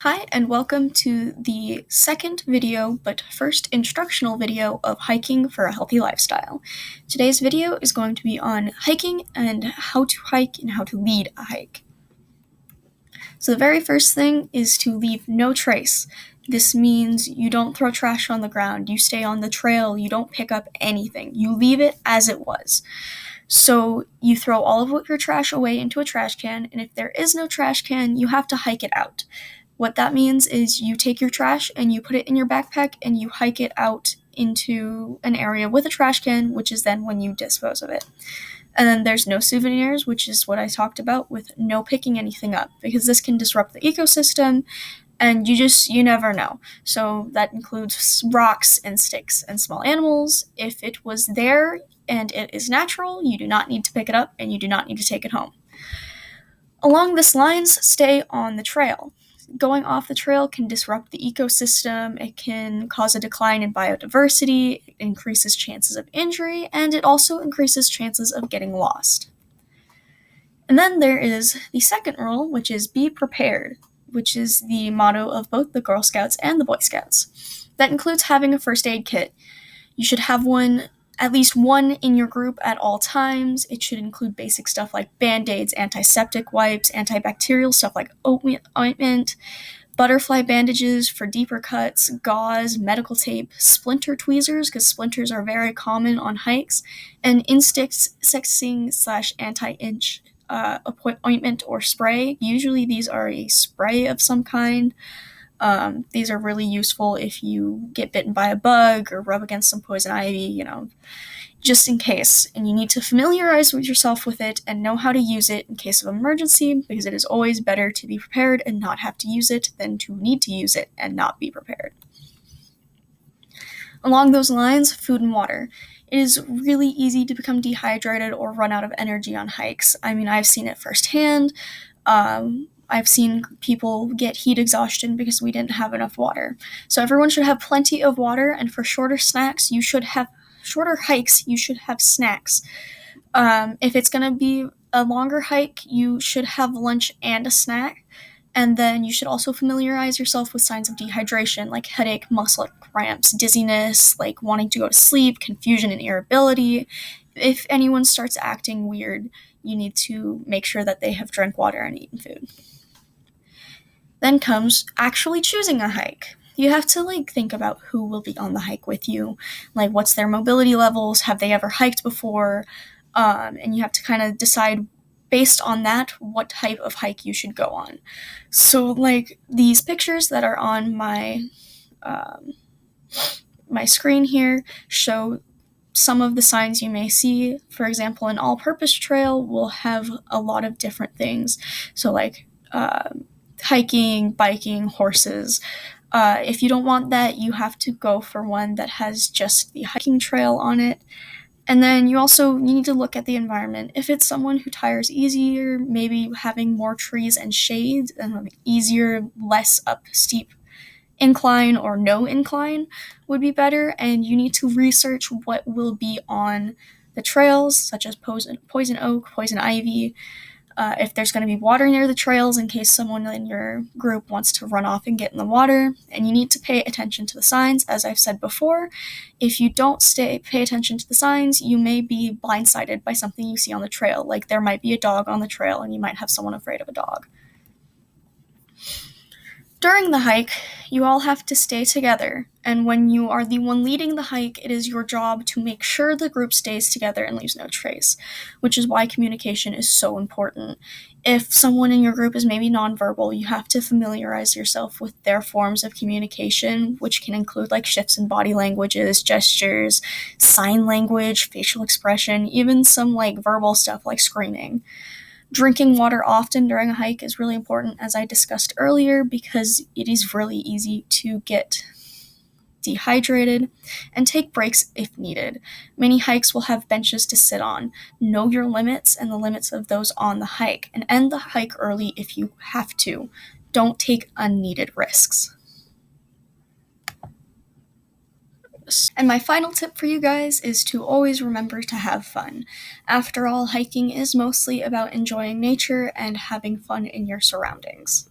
Hi, and welcome to the second video, but first instructional video of hiking for a healthy lifestyle. Today's video is going to be on hiking and how to hike and how to lead a hike. So the very first thing is to leave no trace. This means you don't throw trash on the ground, you stay on the trail, you don't pick up anything. You leave it as it was. So you throw all of your trash away into a trash can, and if there is no trash can, you have to hike it out. What that means is you take your trash and you put it in your backpack and you hike it out into an area with a trash can, which is then when you dispose of it. And then there's no souvenirs, which is what I talked about with no picking anything up, because this can disrupt the ecosystem and you never know. So that includes rocks and sticks and small animals. If it was there and it is natural, you do not need to pick it up and you do not need to take it home. Along this lines, stay on the trail. Going off the trail can disrupt the ecosystem, it can cause a decline in biodiversity, it increases chances of injury, and it also increases chances of getting lost. And then there is the second rule, which is be prepared, which is the motto of both the Girl Scouts and the Boy Scouts. That includes having a first aid kit. You should have at least one in your group at all times. It should include basic stuff like band-aids, antiseptic wipes, antibacterial stuff like ointment, butterfly bandages for deeper cuts, gauze, medical tape, splinter tweezers, because splinters are very common on hikes, and insect-slash-anti-itch ointment or spray. Usually these are a spray of some kind. These are really useful if you get bitten by a bug or rub against some poison ivy, just in case. And you need to familiarize yourself with it and know how to use it in case of emergency, because it is always better to be prepared and not have to use it than to need to use it and not be prepared. Along those lines, food and water. It is really easy to become dehydrated or run out of energy on hikes. I mean, I've seen it firsthand. I've seen people get heat exhaustion because we didn't have enough water. So everyone should have plenty of water, and for shorter hikes, you should have snacks. If it's going to be a longer hike, you should have lunch and a snack. And then you should also familiarize yourself with signs of dehydration, like headache, muscle cramps, dizziness, like wanting to go to sleep, confusion and irritability. If anyone starts acting weird, you need to make sure that they have drank water and eaten food. Then comes actually choosing a hike. You have to think about who will be on the hike with you, like what's their mobility levels, have they ever hiked before, and you have to kind of decide based on that what type of hike you should go on. So these pictures that are on my screen here show some of the signs you may see. For example, an all-purpose trail will have a lot of different things. So hiking, biking, horses. If you don't want that, you have to go for one that has just the hiking trail on it. And then you need to look at the environment. If it's someone who tires easier, maybe having more trees and shade and easier, less up steep incline or no incline would be better. And you need to research what will be on the trails, such as poison oak, poison ivy. If there's going to be water near the trails in case someone in your group wants to run off and get in the water. And you need to pay attention to the signs, as I've said before. If you don't pay attention to the signs, you may be blindsided by something you see on the trail. Like there might be a dog on the trail and you might have someone afraid of a dog. During the hike, you all have to stay together, and when you are the one leading the hike, it is your job to make sure the group stays together and leaves no trace, which is why communication is so important. If someone in your group is maybe nonverbal, you have to familiarize yourself with their forms of communication, which can include shifts in body languages, gestures, sign language, facial expression, even some verbal stuff like screaming. Drinking water often during a hike is really important, as I discussed earlier, because it is really easy to get dehydrated, and take breaks if needed. Many hikes will have benches to sit on. Know your limits and the limits of those on the hike, and end the hike early if you have to. Don't take unneeded risks. And my final tip for you guys is to always remember to have fun. After all, hiking is mostly about enjoying nature and having fun in your surroundings.